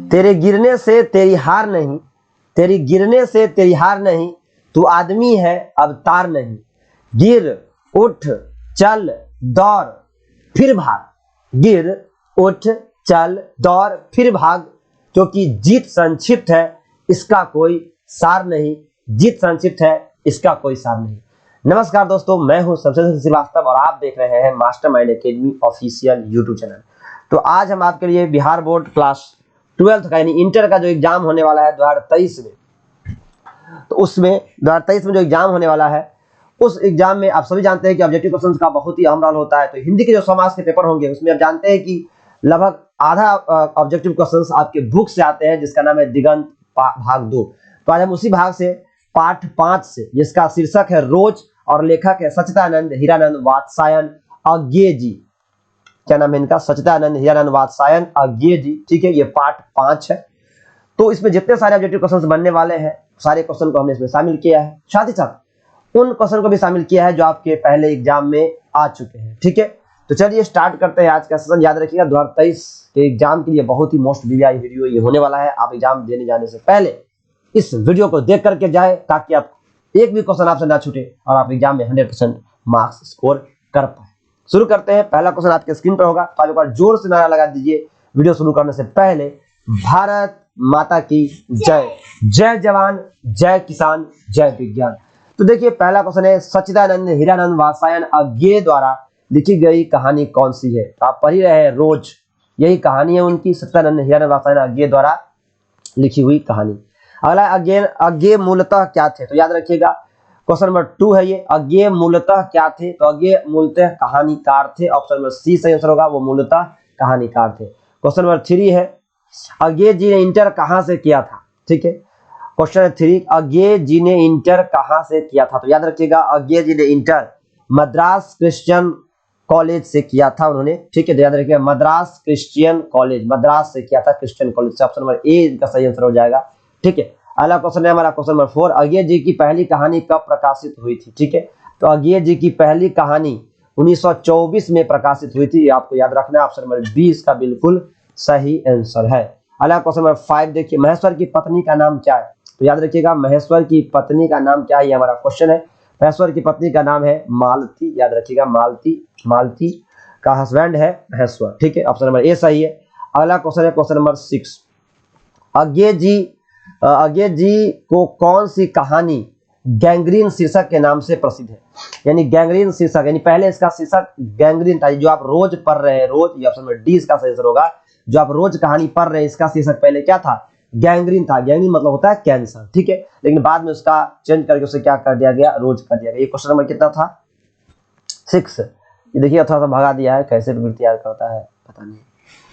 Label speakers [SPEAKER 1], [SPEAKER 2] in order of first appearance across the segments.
[SPEAKER 1] तेरे गिरने से तेरी हार नहीं, तेरी गिरने से तेरी हार नहीं, तू आदमी है अब तार नहीं। गिर उठ चल दौड़ फिर भाग, गिर उठ चल दौड़ फिर भाग, क्योंकि जीत संक्षिप्त है इसका कोई सार नहीं, जीत संक्षिप्त है इसका कोई सार नहीं। नमस्कार दोस्तों, मैं हूं शमशेर श्रीवास्तव और आप देख रहे हैं mastermind academy official YouTube channel. तो आज हम आपके लिए बिहार बोर्ड क्लास 12 का यानी इंटर का जो एग्जाम होने वाला है 2023 में, तो उसमें 2023 में जो एग्जाम होने वाला है उस एग्जाम में आप सभी जानते हैं कि ऑब्जेक्टिव क्वेश्चंस का बहुत ही अहम रोल होता है। तो हिंदी के जो समाज के पेपर होंगे उसमें आप जानते हैं कि लगभग आधा ऑब्जेक्टिव क्वेश्चंस आपके बुक से आते हैं, जिसका नाम है दिगंत भाग 2। तो आज हम उसी भाग से पाठ 5 से, जिसका शीर्षक है रोज और लेखक है सच्चिदानंद हीरानंद वात्स्यायन अज्ञेय जी। क्या नाम है इनका? सच्चिदानंद हीरानंद वात्स्यायन अज्ञेय जी। ठीक है, ये पाठ 5 है। तो इसमें जितने सारे ऑब्जेक्टिव क्वेश्चंस बनने वाले हैं सारे क्वेश्चन को हमने इसमें शामिल किया है, साथ ही साथ उन क्वेश्चन को भी शामिल किया है जो आपके पहले एग्जाम में आ चुके हैं। ठीक है, तो चलिए स्टार्ट करते हैं आज का सेशन। याद रखिएगा 2023 के एग्जाम के लिए बहुत ही मोस्ट वीआई वीडियो ये होने वाला है। आप एग्जाम देने जाने से पहले इस वीडियो को देख करके जाए ताकि आप एक भी क्वेश्चन आपसे ना छूटे और आप एग्जाम में 100% मार्क्स स्कोर कर पाए। शुरू करते हैं। पहला क्वेश्चन आपके स्क्रीन पर होगा, तो आप एक बार जोर से नारा लगा दीजिए वीडियो शुरू करने से पहले, भारत माता की जय, जय जवान जय किसान जय विज्ञान। तो देखिए पहला क्वेश्चन है, सच्चिदानंद हीरानंद वात्स्यायन अज्ञेय द्वारा लिखी गई कहानी कौन सी है? तो आप पढ़ ही रहे हैं रोज, यही कहानी है उनकी, सच्चिदानंद हीरानंद वात्स्यायन अज्ञेय द्वारा लिखी हुई कहानी। अगला अज्ञेय मूलतः क्या थे? तो याद रखिएगा क्वेश्चन नंबर 2 है ये, अज्ञेय मूलतः क्या थे? तो अज्ञेय मूलतः कहानीकार थे। ऑप्शन नंबर सी सही आंसर होगा, वो मूलतः कहानीकार थे। क्वेश्चन नंबर 3 है, अज्ञेय जी ने इंटर कहां से किया था? ठीक है, क्वेश्चन 3, अज्ञेय जी ने इंटर कहां से किया था? तो याद रखिएगा अज्ञेय जी ने इंटर मद्रास क्रिश्चियन कॉलेज से किया था उन्होंने। ठीक है, तो याद रखिएगा मद्रास क्रिश्चियन कॉलेज, मद्रास से किया था क्रिश्चियन कॉलेज से। ऑप्शन नंबर ए का सही आंसर हो जाएगा। ठीक है, अगला क्वेश्चन है हमारा क्वेश्चन नंबर 4, अज्ञेय जी की पहली कहानी कब प्रकाशित हुई थी? ठीक है, तो अज्ञेय जी की पहली कहानी 1924 में प्रकाशित हुई थी, आपको याद रखना है। ऑप्शन नंबर 20 का बिल्कुल सही आंसर है। अगला क्वेश्चन नंबर 5 देखिए, महेश्वर की पत्नी का नाम क्या है? तो याद रखिएगा महेश्वर की पत्नी का नाम क्या है, ये हमारा क्वेश्चन है। महेश्वर की पत्नी का नाम है मालती, याद रखिएगा मालती, मालती का हस्बैंड है महेश्वर। ठीक है, ऑप्शन नंबर ए सही है। अगला क्वेश्चन है क्वेश्चन नंबर 6, अज्ञेय जी को कौन सी कहानी गैंग्रीन शीर्षक के नाम से प्रसिद्ध है? यानी गैंग्रीन शीर्षक, यानी पहले इसका शीर्षक गैंग्रीन था, जो आप रोज पढ़ रहे हैं, रोज, ये ऑप्शन नंबर डी इसका सही आंसर होगा। जो आप रोज कहानी पढ़ रहे हैं इसका शीर्षक पहले क्या था? गैंग्रीन था। गैंग्रीन मतलब होता है कैंसर। ठीक है, लेकिन बाद में उसका चेंज करके उसे क्या कर दिया गया? रोज कर दिया गया। ये क्वेश्चन नंबर कितना था? 6। ये देखिए थोड़ा सा भगा दिया है, कैसे प्रवृत्ति याद करता है पता नहीं।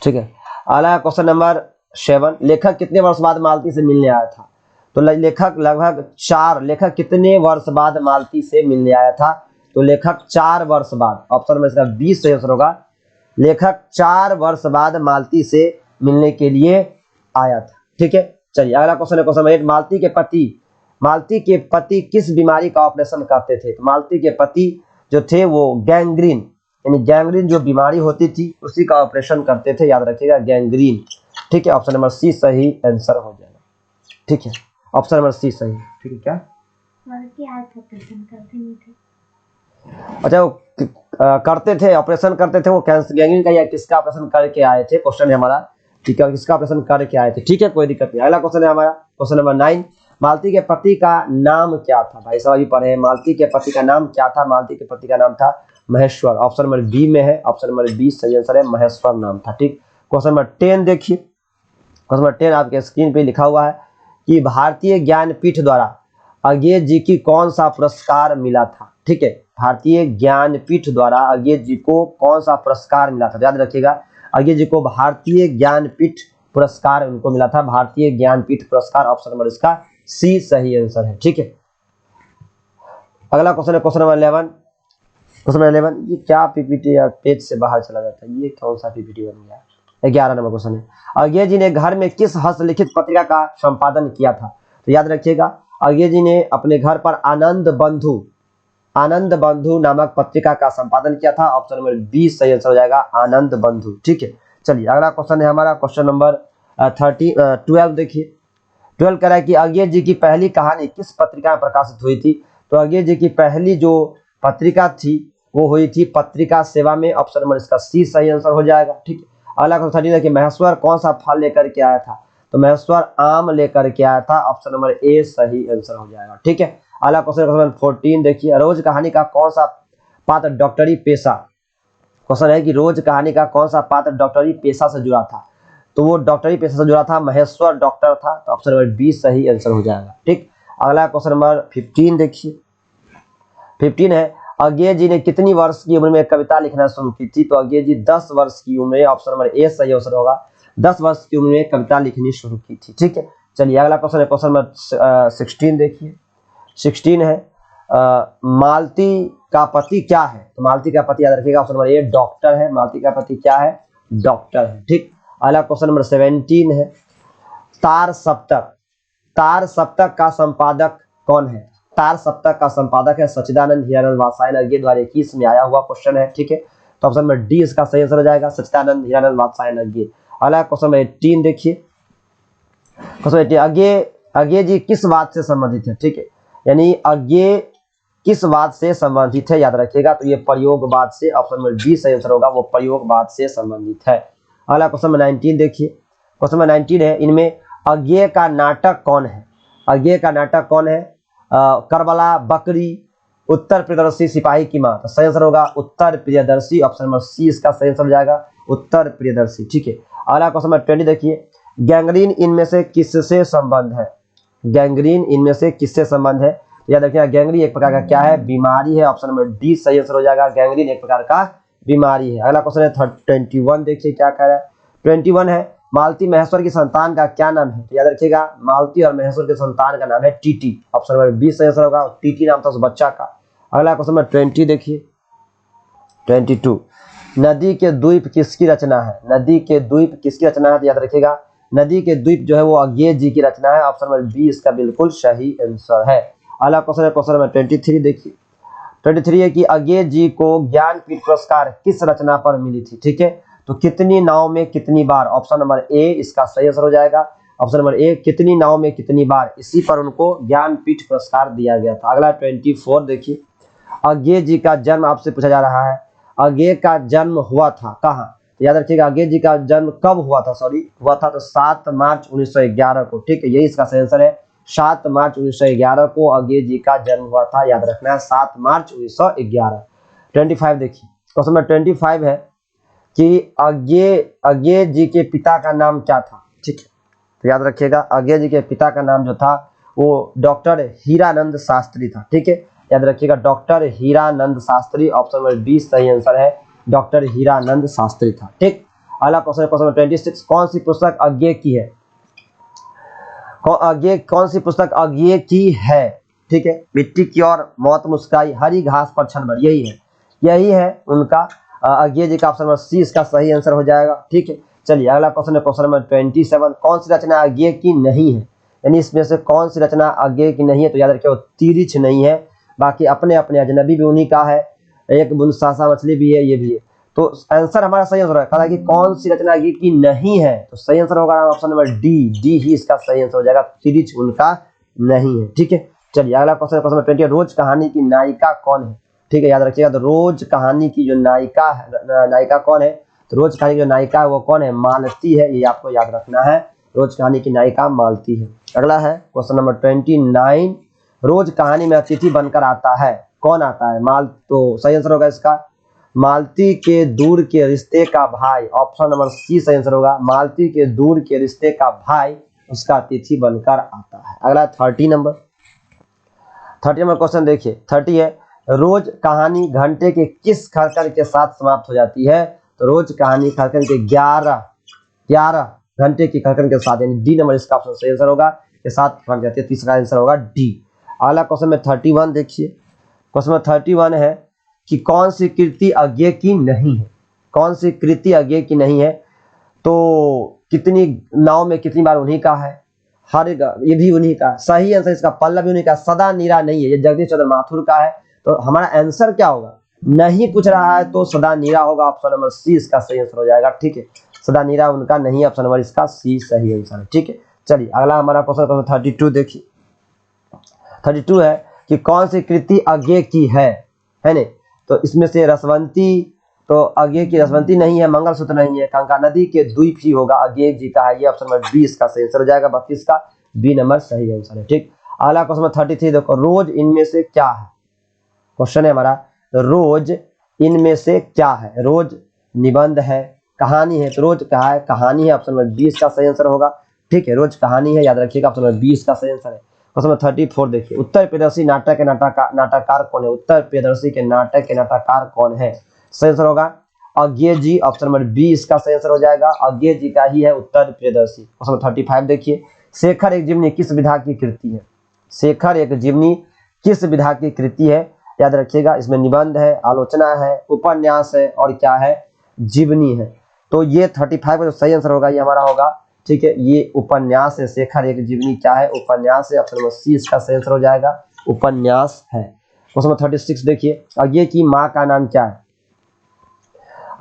[SPEAKER 1] ठीक है, अगला क्वेश्चन नंबर 7, लेखक कितने वर्ष बाद मालती से मिलने आया था? तो लेखक कितने वर्ष बाद मालती से मिलने आया था? तो लेखक 4 वर्ष बाद। ऑप्शन में इसका 20 सही आंसर होगा। लेखक 4 वर्ष बाद मालती से मिलने के लिए आया था। ठीक है, चलिए अगला क्वेश्चन है क्वेश्चन नंबर 8, मालती के पति किस बीमारी का ऑपरेशन करते थे? तो मालती के पति जो थे वो गैंग्रीन, यानी गैंग्रीन जो बीमारी होती थी उसी का ऑपरेशन करते थे। याद रखिएगा गैंग्रीन। ठीक है, ऑप्शन नंबर सी सही आंसर हो जाएगा। ठीक है, ऑप्शन नंबर सी सही। ठीक है, क्या ऑपरेशन करते नहीं थे? अच्छा, वो करते थे, ऑपरेशन करते थे, वो कैंसर गैंग्रीन का या किसका ऑपरेशन करके आए थे? क्वेश्चन है हमारा, ठीक है, किसका ऑपरेशन करके आए थे? ठीक है, कोई दिक्कत नहीं। अगला क्वेश्चन है हमारा क्वेश्चन नंबर 9, मालती के पति का नाम क्या था? भाई साहब अभी पढ़े हैं, मालती के पति का नाम क्या था? मालती के पति का नाम था महेश्वर। ऑप्शन नंबर बी में है, ऑप्शन नंबर 20 सही आंसर है, महेश्वर नाम था। ठीक, क्वेश्चन नंबर 10 देखिए, क्वेश्चन नंबर 10 आपके स्क्रीन पे लिखा हुआ है कि भारतीय ज्ञानपीठ द्वारा अज्ञेय जी की कौन सा पुरस्कार मिला था? ठीक है, भारतीय ज्ञानपीठ द्वारा अज्ञेय जी को कौन सा पुरस्कार मिला था? याद रखिएगा अज्ञेय जी को भारतीय ज्ञानपीठ पुरस्कार उनको मिला था, भारतीय ज्ञानपीठ पुरस्कार। ऑप्शन नंबर इसका सी सही आंसर है। ठीक है, अगला क्वेश्चन है क्वेश्चन नंबर 11। क्वेश्चन नंबर 11, ये क्या पीपीटी या पेज से बाहर चला जाता है, ये कौन सा पीपीटी बन गया? 11 नंबर क्वेश्चन है, अज्ञेय जी ने घर में किस हस्तलिखित पत्रिका का संपादन किया था? तो याद रखिएगा अज्ञेय जी ने अपने घर पर आनंद बंधु नामक पत्रिका का संपादन किया था। ऑप्शन नंबर 20 सही आंसर हो जाएगा, आनंद बंधु। ठीक है, चलिए अगला क्वेश्चन है हमारा क्वेश्चन नंबर 12 देखिए। 12 कह रहा है कि अज्ञे जी की पहली कहानी किस पत्रिका में प्रकाशित हुई थी। तो अज्ञे जी की पहली जो पत्रिका थी वो हुई थी पत्रिका सेवा में। ऑप्शन नंबर इसका सी सही आंसर हो जाएगा। ठीक है। अगला क्वेश्चन 13 देखिए, महेश्वर कौन सा फल लेकर के आया था। तो महेश्वर आम लेकर के आया था। ऑप्शन नंबर ए सही आंसर हो जाएगा। ठीक है। अगला क्वेश्चन 14 देखिए, रोज कहानी का कौन सा पात्र डॉक्टरी पेशा। क्वेश्चन है कि रोज कहानी का कौन सा पात्र डॉक्टरी पेशा से जुड़ा था। तो वो डॉक्टरी पेशा से जुड़ा था, महेश्वर डॉक्टर था। तो ऑप्शन नंबर बी सही आंसर हो जाएगा। ठीक। अगला क्वेश्चन नंबर 15 देखिए। 15 है, अज्ञे जी ने कितनी वर्ष की उम्र में कविता लिखना शुरू की थी। तो अज्ञे जी 10 वर्ष की उम्र में, ऑप्शन नंबर ए सही आंसर होगा, 10 वर्ष की उम्र में कविता लिखनी शुरू की थी। ठीक है। चलिए अगला क्वेश्चन है, क्वेश्चन नंबर 16 देखिए। 16 है, मालती का पति क्या है। तो मालती का पति याद रखिएगा, ऑप्शन नंबर ए डॉक्टर है। मालती का पति क्या है, डॉक्टर है। ठीक। अगला क्वेश्चन नंबर 17 है, तार सप्तक। तार सप्तक का संपादक कौन है। तार सप्तक का संपादक है सच्चिदानंद हीरानंद वात्स्यायन। अज्ञे 2021 में आया हुआ क्वेश्चन है। ठीक है। तो ऑप्शन नंबर डी इसका सही आंसर हो जाएगा, सच्चिदानंद हीरानंद वात्स्यायन अज्ञे। अगला क्वेश्चन नंबर 18 देखिए। क्वेश्चन 18, अज्ञे जी किस बात से संबंधित है। ठीक है, यानी अज्ञे किस बात से संबंधित है, याद रखिएगा। तो ये प्रयोगवाद से, ऑप्शन नंबर बी सही आंसर होगा, वो प्रयोगवाद से संबंधित है। अगला क्वेश्चन नंबर 19 देखिए। क्वेश्चन नंबर 19 है, इनमें अज्ञे का नाटक कौन है। अज्ञे का नाटक कौन है, करबला, बकरी, उत्तर प्रियदर्शी, सिपाही की मां। तो सही आंसर होगा उत्तर प्रियदर्शी। ऑप्शन नंबर सी इसका सही आंसर हो जाएगा, उत्तर प्रियदर्शी। ठीक है। अगला क्वेश्चन नंबर 20 देखिए, गैंग्रीन इनमें से किससे संबंध है। गैंग्रीन इनमें से किससे संबंध है। याद रखिएगा, गैंग्रीन एक प्रकार का क्या है, बीमारी है। ऑप्शन नंबर डी सही आंसर हो जाएगा, गैंग्रीन एक प्रकार का बीमारी है। अगला क्वेश्चन है 21 देखिए क्या कह रहा है। 21 है, मालती महेश्वर की संतान का क्या नाम है। तो याद रखिएगा, मालती और महेश्वर के संतान का नाम है टीटी। ऑप्शन नंबर बी सही आंसर होगा, टीटी नाम था उस बच्चा का। अगला क्वेश्चन नंबर 20 देखिए। 22, नदी के द्वीप किसकी रचना है। नदी के द्वीप किसकी रचना है। तो याद रखिएगा, नदी के द्वीप जो है वो अज्ञे जी की रचना है। ऑप्शन नंबर बी इसका बिल्कुल सही आंसर है। अगला क्वेश्चन है, क्वेश्चन नंबर 23 देखिए। 23 है कि अज्ञे जी को ज्ञानपीठ पुरस्कार किस रचना पर मिली थी। ठीक है। तो कितनी नाव में कितनी बार, ऑप्शन नंबर ए इसका सही आंसर हो जाएगा। ऑप्शन नंबर ए, कितनी नाव में कितनी बार, इसी पर उनको ज्ञानपीठ पुरस्कार दिया गया था। अगला 24 देखिए, अज्ञे जी का जन्म आपसे पूछा जा रहा है। अज्ञे का जन्म हुआ था कहाँ। तो याद रखिएगा, अज्ञे जी का जन्म कब हुआ था, हुआ था तो 7 मार्च 1911 को। ठीक है, यही इसका सही आंसर है, 7 मार्च 1911 को अज्ञे जी का जन्म हुआ था। याद रखना है 7 मार्च 1911। 25 देखिए। क्वेश्चन नंबर 25 है कि अज्ञे जी के पिता का नाम क्या था। ठीक है, तो याद रखिएगा, अज्ञे जी के पिता का नाम जो था वो डॉक्टर हीरानंद शास्त्री था। ठीक है, याद रखिएगा, doctor Hiranand Shastri. Option number B सही आंसर है, डॉक्टर हीरानंद शास्त्री था। ठीक। अगला क्वेश्चन, क्वेश्चन नंबर 26, कौन सी पुस्तक अज्ञे की है। कौन सी पुस्तक अज्ञे की है। ठीक है, मिट्टी की और मौत मुस्काई, हरी घास पर क्षण भर, यही है उनका अज्ञे जी का। ऑप्शन नंबर सी इसका सही आंसर हो जाएगा। ठीक है। चलिए अगला क्वेश्चन है, क्वेश्चन नंबर 27, कौन सी रचना अज्ञे की नहीं है। यानी इसमें से कौन सी रचना अज्ञे की नहीं है। तो याद रखिए, वो तिरिछ नहीं है, बाकी अपने अपने अजनबी भी उन्हीं का है, एक बूंद सासा मछली भी है, ये भी है। तो आंसर हमारा सही आंसर है कि कौन सी रचना अज्ञे की नहीं है। तो सही आंसर होगा ऑप्शन नंबर डी ही इसका सही आंसर हो जाएगा, तिरिछ उनका नहीं है। ठीक है। चलिए अगला क्वेश्चन, क्वेश्चन नंबर 20, रोज कहानी की नायिका कौन है। ठीक है, याद रखिएगा, तो रोज कहानी की जो नायिका कौन है। तो रोज कहानी की जो नायिका है वो कौन है, मालती है। ये आपको याद रखना है, रोज कहानी की नायिका मालती है। अगला है क्वेश्चन नंबर 29, रोज कहानी में अतिथि बनकर आता है, कौन आता है। तो सही आंसर होगा इसका, मालती के दूर के रिश्ते का भाई। ऑप्शन नंबर सी सही आंसर होगा, मालती के दूर के रिश्ते का भाई उसका अतिथि बनकर आता है। अगला 30 नंबर क्वेश्चन देखिए। 30 है, रोज कहानी घंटे के किस खड़कन के साथ समाप्त हो जाती है। तो रोज कहानी खड़कन के 11 घंटे की खड़कन के साथ, यानी डी नंबर इसका ऑप्शन सही आंसर होगा, के साथ खड़क जाती है। तीसरा आंसर होगा डी। अगला क्वेश्चन में 31 देखिए। क्वेश्चन में 31 है कि कौन सी कृति अज्ञे की नहीं है। कौन सी कृति अज्ञे की नहीं है। तो कितनी नाव में कितनी बार उन्हीं का है, ये भी उन्हीं का। सही आंसर इसका पल्लव भी उन्हीं का, सदा नीरा नहीं है, ये जगदीश चंद्र माथुर का है। तो हमारा आंसर क्या होगा, नहीं पूछ रहा है तो सदा नीरा होगा। ऑप्शन नंबर सी इसका सही आंसर हो जाएगा। ठीक है, सदा नीरा उनका नहीं, ऑप्शन नंबर इसका सी सही आंसर है। ठीक है, चलिए अगला हमारा क्वेश्चन 32 देखिए। 32 है कि कौन सी कृति अज्ञे की है नहीं? तो इसमें से रसवंती, तो अज्ञे की रसवंती नहीं है, मंगलसूत्र नहीं है, गंगा नदी के द्वीप ही होगा, अज्ञे जी का है, ये ऑप्शन नंबर 20 का सही आंसर हो जाएगा। 32 का बी नंबर सही आंसर है। ठीक, अगला क्वेश्चन 33 देखो, रोज इनमें से क्या है? क्वेश्चन है हमारा, तो रोज इनमें से क्या है? रोज निबंध है, कहानी है, तो रोज कहा है कहानी है, ऑप्शन नंबर 20 का सही आंसर होगा। ठीक है, रोज कहानी है, याद रखिएगा, ऑप्शन नंबर 20 का सही आंसर है। क्वेश्चन नंबर 34 देखिए, उत्तर प्रियदर्शी नाटक के नाटककार कौन है? उत्तर प्रियदर्शी के नाटक के नाटककार कौन है? सही आंसर होगा अज्ञे जी, ऑप्शन नंबर 20 का सही आंसर हो जाएगा। अज्ञे जी का ही है उत्तर प्रियदर्शी। क्वेश्चन नंबर 35 देखिए, शेखर एक जीवनी किस विधा की कृति है? शेखर एक जीवनी किस विधा की कृति है? याद रखिएगा, इसमें निबंध है, आलोचना है, उपन्यास है और क्या है? जीवनी है। तो ये 35 का जो सही आंसर होगा ये हमारा होगा, ठीक है, ये उपन्यास है। शेखर एक जीवनी क्या है? उपन्यास है, ऑप्शन नंबर सी इसका सही आंसर हो जाएगा, उपन्यास है। क्वेश्चन नंबर 36 देखिए, अज्ञे की माँ का नाम क्या है?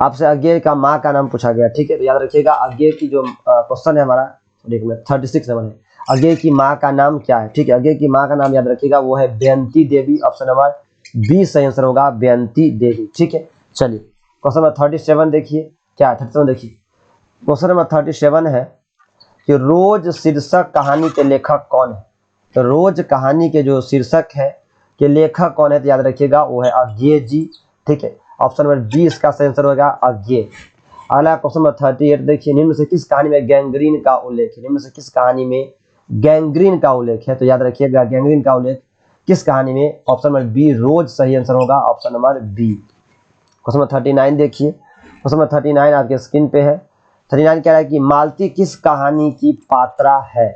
[SPEAKER 1] आपसे अज्ञे का माँ का नाम पूछा गया। ठीक है, तो याद रखिएगा अज्ञे की जो क्वेश्चन है हमारा, 36 नंबर है, अज्ञे की माँ का नाम क्या है? ठीक है, अज्ञे की माँ का नाम याद रखिएगा वो है बेयंती देवी, ऑप्शन नंबर 20 सही आंसर होगा, बेयंती देवी। ठीक है, चलिए क्वेश्चन नंबर 37 देखिए, क्या है 37 देखिए, क्वेश्चन नंबर 37 है कि रोज शीर्षक कहानी के लेखक कौन है? तो रोज कहानी के जो शीर्षक है के लेखक कौन है? तो याद रखिएगा वो है अज्ञे जी। ठीक है, ऑप्शन नंबर 20 का सही आंसर होगा अज्ञे। अगला क्वेश्चन नंबर 38 देखिए, निम्न में से किस कहानी में गैंग्रीन का उल्लेख है? निम्न में से किस कहानी में गैंग्रीन का उल्लेख है? तो याद रखिएगा गैंग्रीन का उल्लेख किस कहानी में? ऑप्शन नंबर बी, रोज सही आंसर होगा, option number B. Question number 39 देखिए, क्वेश्चन नंबर 39 आपके स्क्रीन पे है। 39 कह रहा है कि मालती किस कहानी की पात्रा है?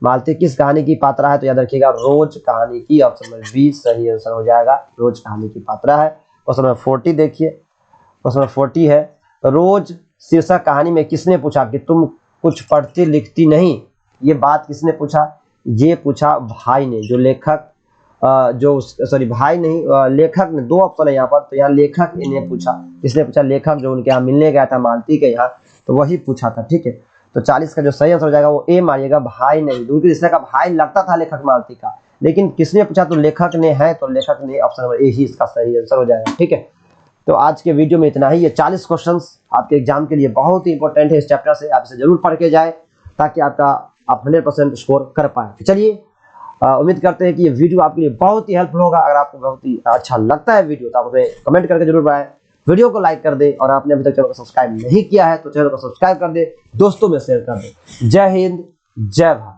[SPEAKER 1] मालती किस कहानी की पात्रा है? तो याद रखिएगा रोज कहानी की, ऑप्शन नंबर बी सही आंसर हो जाएगा, रोज कहानी की पात्रा है। क्वेश्चन नंबर 40 देखिए, क्वेश्चन नंबर 40 है, रोज शीर्षक कहानी में किसने पूछा कि तुम कुछ पढ़ती लिखती नहीं? ये बात किसने पूछा? ये पूछा भाई ने, जो लेखक भाई नहीं, लेखक ने। दो ऑप्शन है यहाँ पर, तो यहाँ लेखक इन्हें पूछा। किसने पूछा? लेखक, जो उनके यहाँ मिलने गया था मालती के यहाँ, तो वही पूछा था। ठीक है, तो 40 का जो सही आंसर हो जाएगा वो ए मारिएगा, भाई नहीं। दूर के रिश्ते का भाई लगता था लेखक मालती का, लेकिन किसने पूछा? तो लेखक ने है, तो लेखक ने, ऑप्शन नंबर ए ही इसका सही आंसर हो जाएगा। ठीक है, तो आज के वीडियो में इतना ही। ये 40 क्वेश्चंस आपके एग्जाम के लिए बहुत ही इंपॉर्टेंट है इस चैप्टर से, आप इसे जरूर पढ़ के जाए ताकि आप 100% स्कोर कर पाए। चलिए, उम्मीद करते हैं कि ये वीडियो आपके लिए बहुत ही हेल्पफुल होगा। अगर आपको बहुत ही अच्छा लगता है वीडियो तो आप हमें कमेंट करके जरूर बताएं, वीडियो को लाइक कर दे, और आपने अभी तक चैनल को सब्सक्राइब नहीं किया है तो चैनल को सब्सक्राइब कर दे, दोस्तों में शेयर कर दे। जय हिंद, जय भारत।